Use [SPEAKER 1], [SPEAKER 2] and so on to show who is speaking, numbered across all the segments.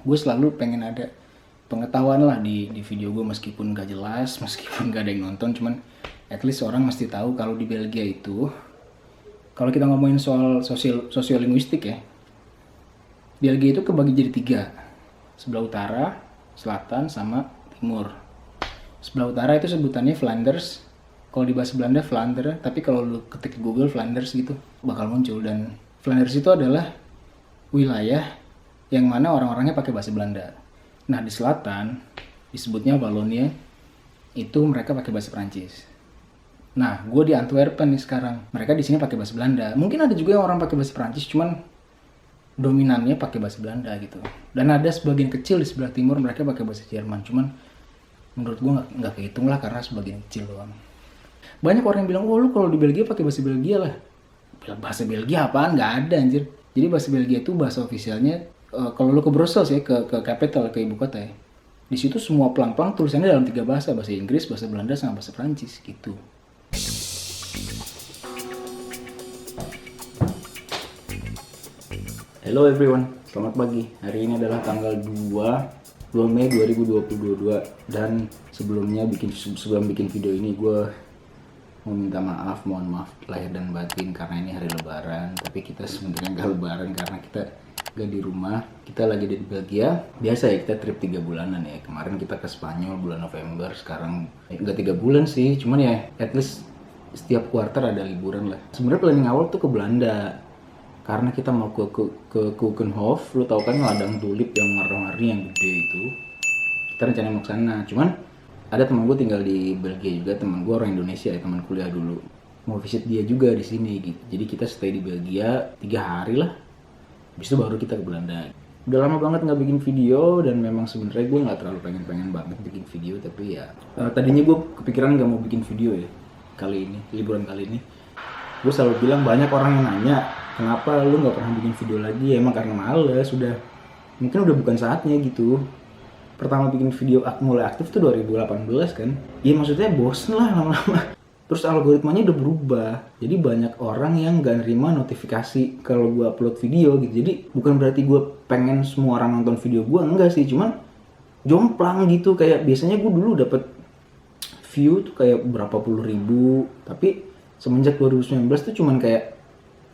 [SPEAKER 1] Gue selalu pengen ada pengetahuan lah di video gue, meskipun gak jelas, meskipun gak ada yang nonton, cuman at least orang mesti tahu kalau di Belgia itu, kalau kita ngomongin soal sosiolinguistik ya, Belgia itu kebagi jadi tiga, sebelah utara, selatan, sama timur. Sebelah utara itu sebutannya Flanders, kalau di bahasa Belanda Vlaanderen, tapi kalau lu ketik di Google Flanders gitu bakal muncul. Dan Flanders itu adalah wilayah yang mana orang-orangnya pakai bahasa Belanda. Nah di selatan disebutnya Wallonia, itu mereka pakai bahasa Prancis. Nah gue di Antwerpen nih sekarang, mereka di sini pakai bahasa Belanda. Mungkin ada juga yang orang pakai bahasa Prancis, cuman dominannya pakai bahasa Belanda gitu. Dan ada sebagian kecil di sebelah timur mereka pakai bahasa Jerman, cuman menurut gue nggak kehitung lah karena sebagian kecil doang. Banyak orang yang bilang, oh lu kalau di Belgia pakai bahasa Belgia lah. Bahasa Belgia apaan? Nggak ada anjir. Jadi bahasa Belgia itu bahasa ofisialnya, kalau lu ke Brussels ya, ke capital, ke ibu kota ya, di situ semua pelang-pelang tulisannya dalam tiga bahasa, bahasa Inggris, bahasa Belanda, sama bahasa Prancis gitu. Hello everyone, selamat pagi. Hari ini adalah tanggal 2 Mei 2022, dan sebelum bikin video ini gue mau minta maaf, mohon maaf lahir dan batin karena ini hari lebaran. Tapi kita sebenarnya nggak lebaran karena kita nggak di rumah, kita lagi di Belgia. Biasa ya kita trip 3 bulanan ya, kemarin kita ke Spanyol bulan November, sekarang nggak 3 bulan sih, cuman ya at least setiap kuarter ada liburan lah. Sebenarnya planning awal tuh ke Belanda karena kita mau ke Keukenhof. Lu tau kan ladang tulip yang warna-warni yang gede itu, kita rencana mau ke sana. Cuman ada teman gue tinggal di Belgia juga, teman gue orang Indonesia ya, teman kuliah dulu, mau visit dia juga di sini gitu. Jadi kita stay di Belgia 3 hari lah, habis itu baru kita ke Belanda. Udah lama banget nggak bikin video, dan memang sebenarnya gue nggak terlalu pengen banget bikin video, tapi ya tadinya gue kepikiran nggak mau bikin video ya kali ini, liburan kali ini. Gue selalu bilang, banyak orang yang nanya kenapa lu nggak pernah bikin video lagi. Emang karena males, mungkin udah bukan saatnya gitu. Pertama bikin video mulai aktif tuh 2018 kan. Iya maksudnya bosen lah lama-lama. Terus algoritmanya udah berubah. Jadi banyak orang yang gak nerima notifikasi kalau gue upload video gitu. Jadi bukan berarti gue pengen semua orang nonton video gue, enggak sih. Cuman jomplang gitu. Kayak biasanya gue dulu dapet view tuh kayak berapa puluh ribu. Tapi semenjak 2019 tuh cuman kayak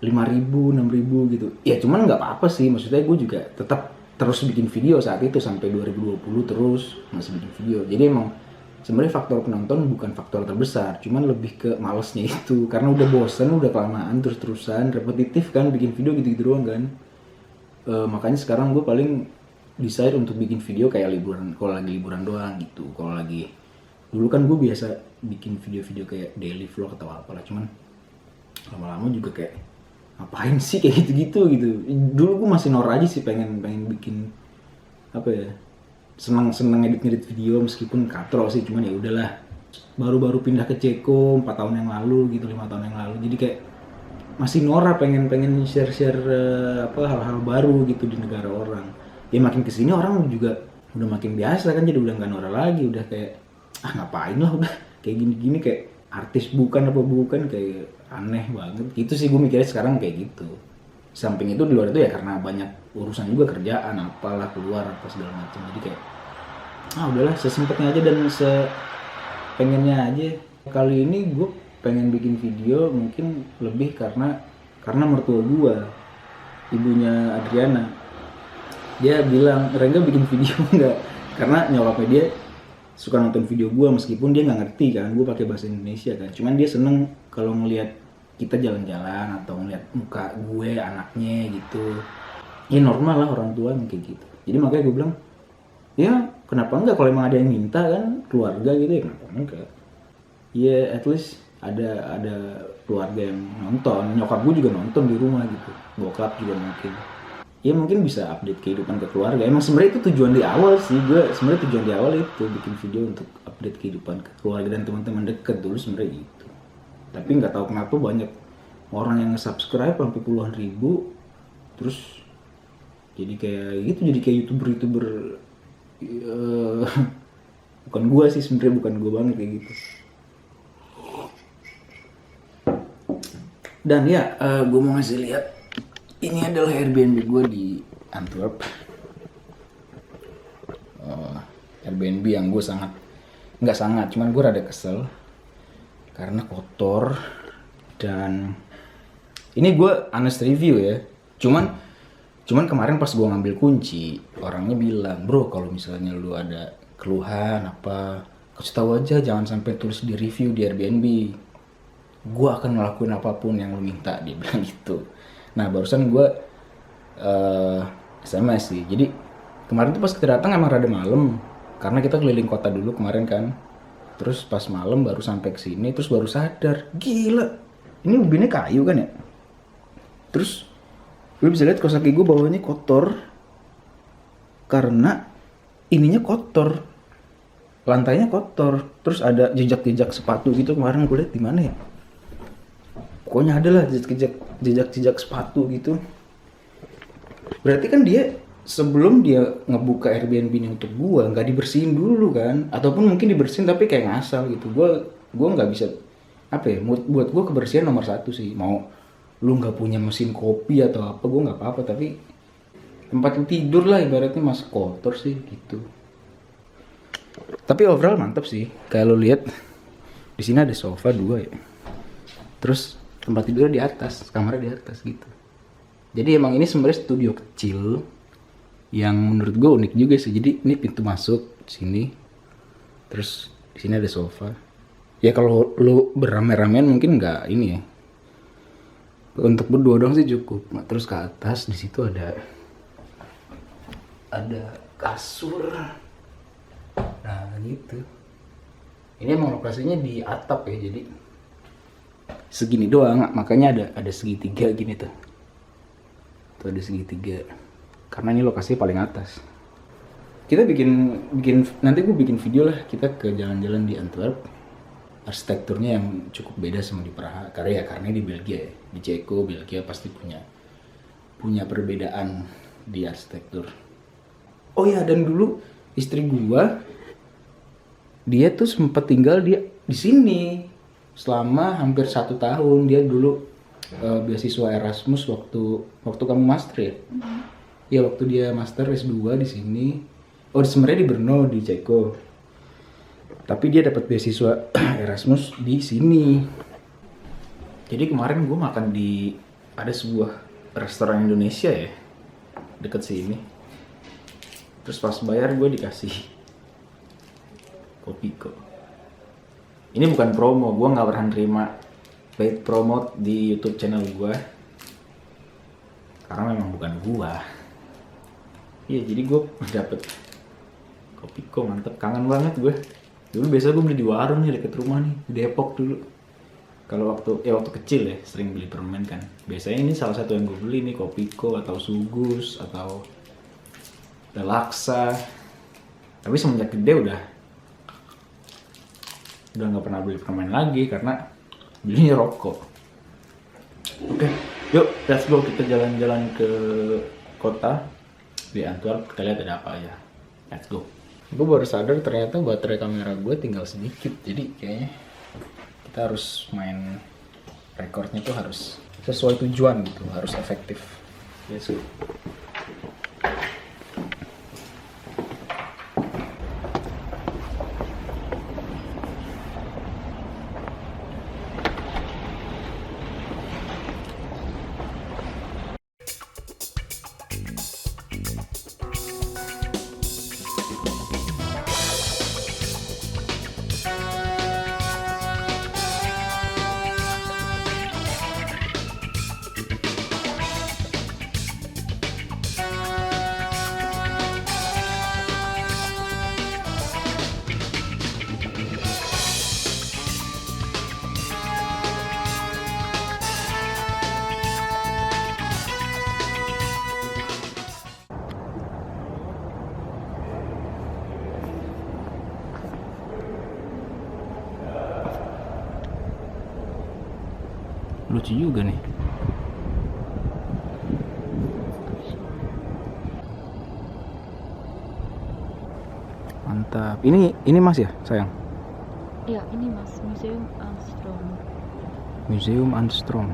[SPEAKER 1] 5.000, 6.000 gitu. Ya cuman gak apa-apa sih. Maksudnya gue juga tetap terus bikin video saat itu sampai 2020, terus masih bikin video. Jadi emang sebenarnya faktor penonton bukan faktor terbesar, cuman lebih ke malesnya itu, karena udah bosen, udah kelamaan, terus-terusan repetitif kan bikin video gitu-gitu doang kan. Makanya sekarang gue paling decide untuk bikin video kayak liburan, kalau lagi liburan doang gitu. Kalau lagi dulu kan gue biasa bikin video-video kayak daily vlog atau apalah, cuman lama-lama juga kayak ngapain sih kayak gitu-gitu gitu. Dulu gue masih norak aja sih, pengen bikin apa ya, senang ngedit video meskipun katro sih, cuman ya udahlah. Baru pindah ke Ceko 4 tahun yang lalu gitu, 5 tahun yang lalu, jadi kayak masih norak, pengen share hal-hal baru gitu di negara orang. Ya makin kesini orang juga udah makin biasa kan, jadi udah nggak norak lagi, udah kayak ngapain lah, udah kayak gini-gini, kayak artis bukan apa bukan, kayak aneh banget gitu sih gue mikirnya sekarang kayak gitu. Samping itu di luar itu ya karena banyak urusan juga, kerjaan apalah, keluar apa segala macam, jadi kayak udahlah sesempatnya aja dan sepengennya aja. Kali ini gue pengen bikin video mungkin lebih karena mertua gue, ibunya Adriana, dia bilang, Rengga bikin video nggak, karena nyokapnya dia suka nonton video gue meskipun dia nggak ngerti kan gue pakai bahasa Indonesia kan. Cuman dia seneng kalau ngelihat kita jalan-jalan atau ngeliat muka gue anaknya gitu. Ya normal lah orang tua kayak gitu. Jadi makanya gue bilang, ya kenapa enggak, kalau emang ada yang minta kan, keluarga gitu, ya kenapa enggak. Ya at least ada keluarga yang nonton. Nyokap gue juga nonton di rumah gitu, bokap juga mungkin. Ya mungkin bisa update kehidupan ke keluarga. Emang sebenarnya itu tujuan di awal sih, tujuan di awal itu bikin video untuk update kehidupan ke keluarga dan teman-teman deket dulu sebenarnya gitu. Tapi nggak tahu kenapa banyak orang yang nge-subscribe sampai puluhan ribu, terus jadi kayak gitu, jadi kayak youtuber bukan gua sih sebenarnya, bukan gua banget kayak gitu. Dan ya gua mau ngasih lihat, ini adalah Airbnb gua di Antwerp. Airbnb yang gue cuman gue rada kesel karena kotor. Dan ini gue honest review ya, cuman kemarin pas gue ngambil kunci, orangnya bilang, bro kalau misalnya lu ada keluhan apa, kasih tahu aja, jangan sampai tulis di review di Airbnb, gue akan ngelakuin apapun yang lu minta, dia bilang gitu. Nah barusan gue SMS sih, jadi kemarin tuh pas kita datang emang rada malam karena kita keliling kota dulu kemarin kan, terus pas malam baru sampai ke sini, terus baru sadar, gila ini ubinnya kayu kan ya. Terus lu bisa lihat kaos kaki gue bawahnya kotor karena ininya kotor, lantainya kotor, terus ada jejak-jejak sepatu gitu. Kemarin gue lihat di mana ya, pokoknya ada lah jejak sepatu gitu. Berarti kan dia sebelum dia ngebuka Airbnb ini untuk gue nggak dibersihin dulu kan, ataupun mungkin dibersihin tapi kayak ngasal gitu. Gue nggak bisa apa ya, buat gue kebersihan nomor satu sih. Mau lu nggak punya mesin kopi atau apa, gue nggak apa-apa, tapi tempat lu tidur lah ibaratnya masih kotor sih gitu. Tapi overall mantep sih. Kayak lu lihat di sini ada sofa 2 ya, terus tempat tidurnya di atas, kamarnya di atas gitu. Jadi emang ini sebenarnya studio kecil yang menurut gue unik juga sih. Jadi ini pintu masuk sini, terus di sini ada sofa. Ya kalau lu beramai-ramaian mungkin nggak ini ya. Untuk berdua doang sih cukup. Nah, terus ke atas di situ ada kasur. Nah gitu. Ini emang lokasinya di atap ya, jadi segini doang. Makanya ada segitiga gini tuh. Tuh ada segitiga. Karena ini lokasinya paling atas. Kita bikin nanti gue bikin video lah, kita ke jalan-jalan di Antwerp. Arsitekturnya yang cukup beda sama di Praha, karena di Belgia ya, di Ceko, Belgia pasti punya perbedaan di arsitektur. Oh ya, dan dulu istri gua dia tuh sempat tinggal di sini selama hampir 1 tahun. Dia dulu beasiswa Erasmus waktu kamu master ya? Ya waktu dia master S2 di sini. Oh sebenarnya di Brno di Ceko. Tapi dia dapat beasiswa Erasmus di sini. Jadi kemarin gue makan di ada sebuah restoran Indonesia ya deket sini. Terus pas bayar gue dikasih Kopiko. Ini bukan promo, gue nggak pernah terima paid promote di YouTube channel gue karena memang bukan gue. Iya jadi gue dapet Kopiko, mantep, kangen banget gue. Dulu biasa gue beli di warung nih deket rumah nih, di Depok dulu. Kalau waktu kecil ya sering beli permen kan. Biasanya ini salah satu yang gue beli nih, Kopiko atau Sugus atau Laksa. Tapi semenjak gede udah nggak pernah beli permen lagi karena belinya rokok. Oke, yuk let's go, kita jalan-jalan ke kota di Antwerp, kita lihat ada apa ya. Let's go. Gue baru sadar ternyata baterai kamera gue tinggal sedikit, jadi kayaknya kita harus main recordnya tuh harus sesuai tujuan gitu, harus efektif. Let's go. Lucu juga nih. Mantap. Ini Mas ya, sayang?
[SPEAKER 2] Iya, ini Mas, Museum Anstrom.
[SPEAKER 1] Museum Anstrom.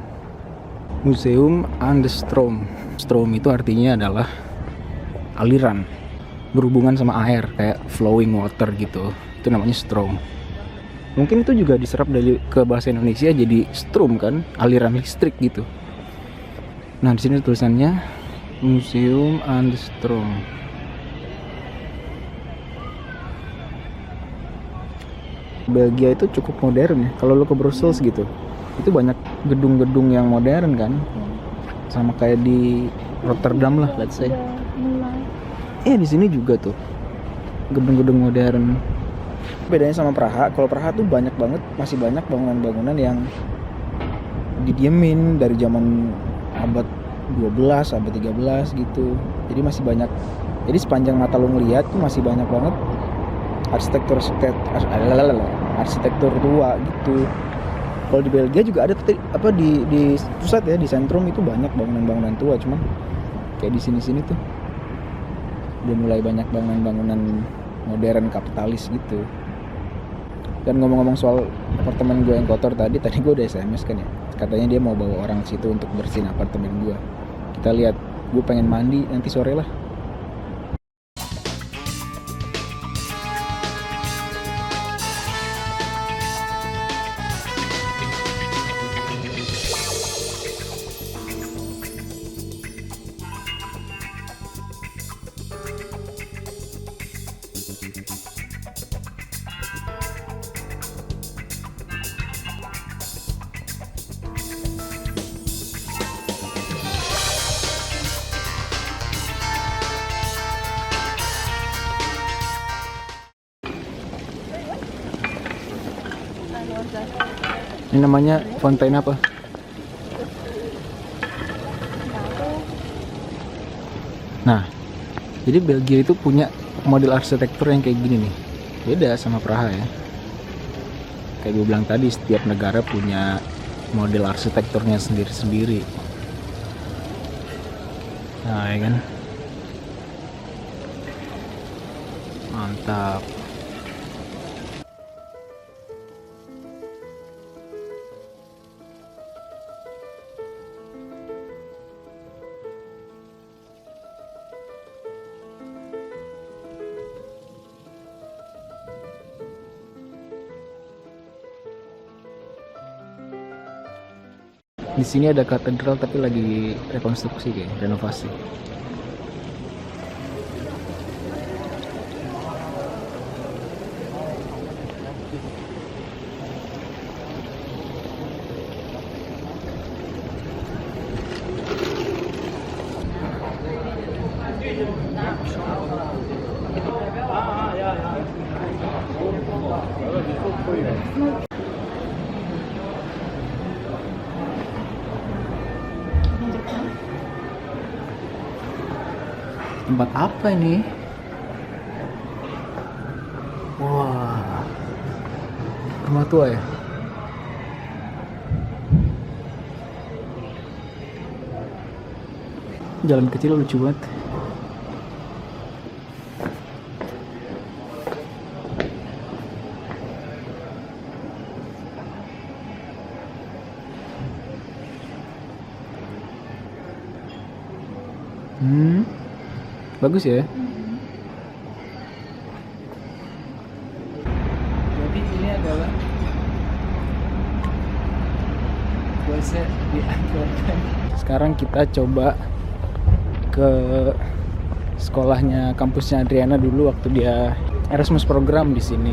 [SPEAKER 1] Museum Anstrom. Strom itu artinya adalah aliran. berhubungan sama air, kayak flowing water gitu. Itu namanya strom. Mungkin itu juga diserap dari ke bahasa Indonesia jadi strom kan, aliran listrik gitu. Nah, di sini tulisannya Museum and Strom. Belgia itu cukup modern ya. Kalau lo ke Brussels gitu, itu banyak gedung-gedung yang modern kan, sama kayak di Rotterdam lah, let's say.
[SPEAKER 2] Mulai.
[SPEAKER 1] Di sini juga tuh gedung-gedung modern. Bedanya sama Praha, kalau Praha tuh banyak banget, masih banyak bangunan-bangunan yang didiemin dari zaman abad 12, abad 13 gitu. Jadi masih banyak. Jadi sepanjang mata lo ngeliat tuh masih banyak banget arsitektur tua gitu. Kalau di Belgia juga ada di pusat ya, di sentrum itu banyak bangunan-bangunan tua, cuman kayak di sini-sini tuh udah mulai banyak bangunan-bangunan modern kapitalis gitu. Dan ngomong-ngomong soal apartemen gue yang kotor tadi gue udah SMS kan ya, katanya dia mau bawa orang situ untuk bersihin apartemen gue. Kita lihat, gue pengen mandi nanti sore lah. Ini namanya fontaine apa? Nah, jadi Belgia itu punya model arsitektur yang kayak gini nih. Beda sama Praha ya. Kayak gue bilang tadi, setiap negara punya model arsitekturnya sendiri-sendiri. Nah, ya kan? Mantap. Di sini ada katedral tapi lagi rekonstruksi kayak renovasi. Tempat apa ini? Wah, rumah tua ya? Jalan kecil lucu banget. Bagus ya. Jadi ini adalah kuasa di Antwerpen. Sekarang kita coba ke sekolahnya, kampusnya Adriana dulu waktu dia Erasmus program di sini.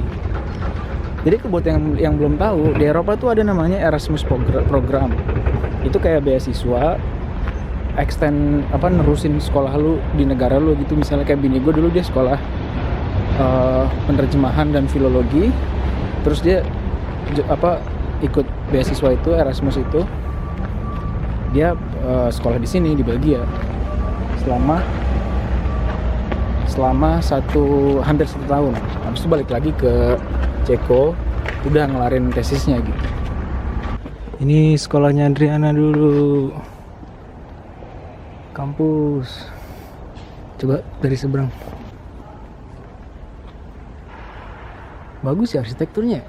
[SPEAKER 1] Jadi buat yang belum tahu, di Eropa tuh ada namanya Erasmus program. Itu kayak beasiswa extend nerusin sekolah lu di negara lu gitu. Misalnya kayak bini gue dulu dia sekolah penerjemahan dan filologi, terus dia ikut beasiswa itu, Erasmus itu, dia sekolah di sini di Belgia selama hampir 1 tahun. Habis itu balik lagi ke Ceko, udah ngelarin tesisnya gitu. Ini sekolahnya Adriana dulu, kampus. Coba dari seberang. Bagus ya arsitekturnya.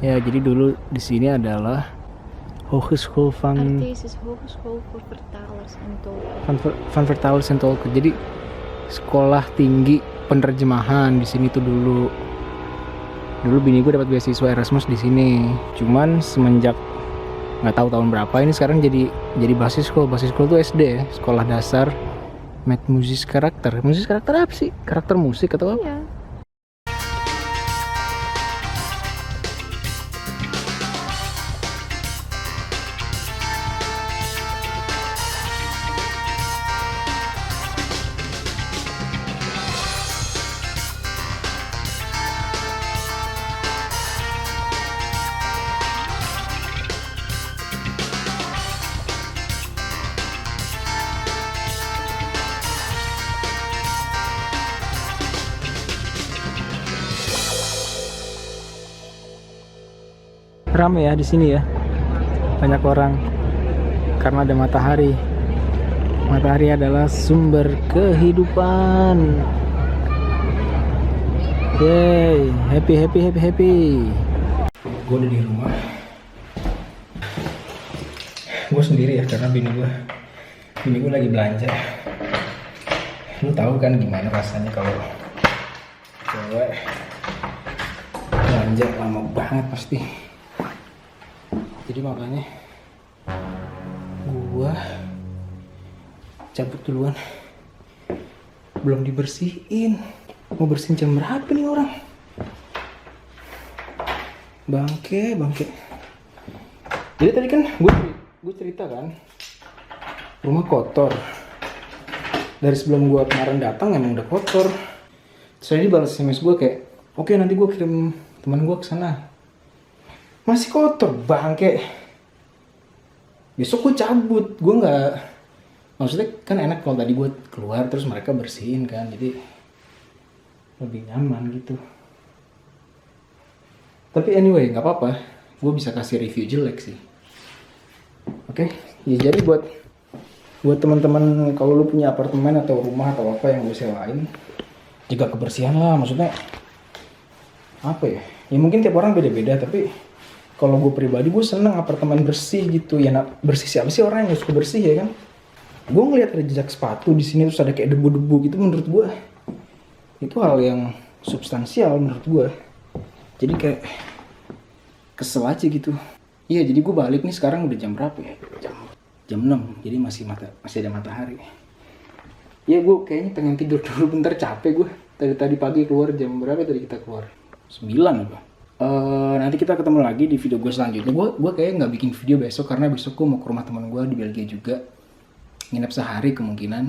[SPEAKER 1] Ya, jadi dulu di sini adalah Hogeschool van
[SPEAKER 2] Artes is Hogeschool voor Vertalers en Tolken.
[SPEAKER 1] van Vertalers en Tolken. Jadi sekolah tinggi penerjemahan di sini tuh dulu. Dulu bini gue dapat beasiswa Erasmus di sini. Cuman semenjak nggak tahu tahun berapa ini sekarang jadi basiskul. Basiskul tuh SD ya, sekolah dasar Met Muziek Karakter. Muziek karakter apa sih? Karakter musik atau apa?
[SPEAKER 2] Iya.
[SPEAKER 1] Ramai ya di sini ya, banyak orang karena ada matahari. Matahari adalah sumber kehidupan. Yeay, happy. Gue udah di rumah. Gue sendiri ya karena bini gue lagi belanja. Lu tahu kan gimana rasanya kalau cewek belanja lama banget pasti. Jadi makanya gua cabut duluan. Belum dibersihin. Mau bersihin jam berapa nih orang? Bangke. Jadi tadi kan gue cerita kan, rumah kotor. Dari sebelum gua kemarin datang emang udah kotor. Terus dia balas SMS gue kayak, oke nanti gue kirim teman gue ke sana. Masih kotor bangke. Besok gue cabut. Gue nggak, maksudnya kan enak kalau tadi gue keluar terus mereka bersihin kan, jadi lebih nyaman gitu. Tapi anyway nggak apa-apa, gue bisa kasih review jelek sih. Oke, ya jadi buat teman-teman kalau lu punya apartemen atau rumah atau apa yang gue sewain, jaga kebersihan lah. Maksudnya apa ya? Ya mungkin tiap orang beda-beda, tapi kalau gue pribadi gue seneng apartemen bersih gitu ya. Bersih siapa sih orang yang gak suka bersih ya kan? Gue ngeliat ada jejak sepatu di sini terus ada kayak debu-debu gitu, menurut gue itu hal yang substansial menurut gue. Jadi kayak kesel aja gitu. Iya, jadi gue balik nih sekarang udah jam berapa ya? Jam 6, jadi masih ada matahari. Iya, gue kayaknya pengen tidur dulu bentar, capek gue. Tadi pagi keluar jam berapa tadi kita keluar? 9 apa? Nanti kita ketemu lagi di video gue selanjutnya. Gue kayaknya nggak bikin video besok karena besok gue mau ke rumah teman gue di Belgia juga, nginep sehari kemungkinan.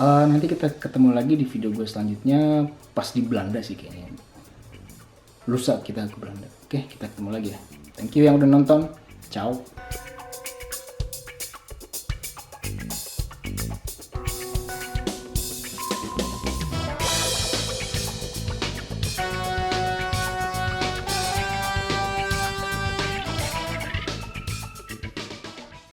[SPEAKER 1] Nanti kita ketemu lagi di video gue selanjutnya pas di Belanda sih kayaknya. Lusa kita ke Belanda. Oke, kita ketemu lagi ya. Thank you yang udah nonton. Ciao.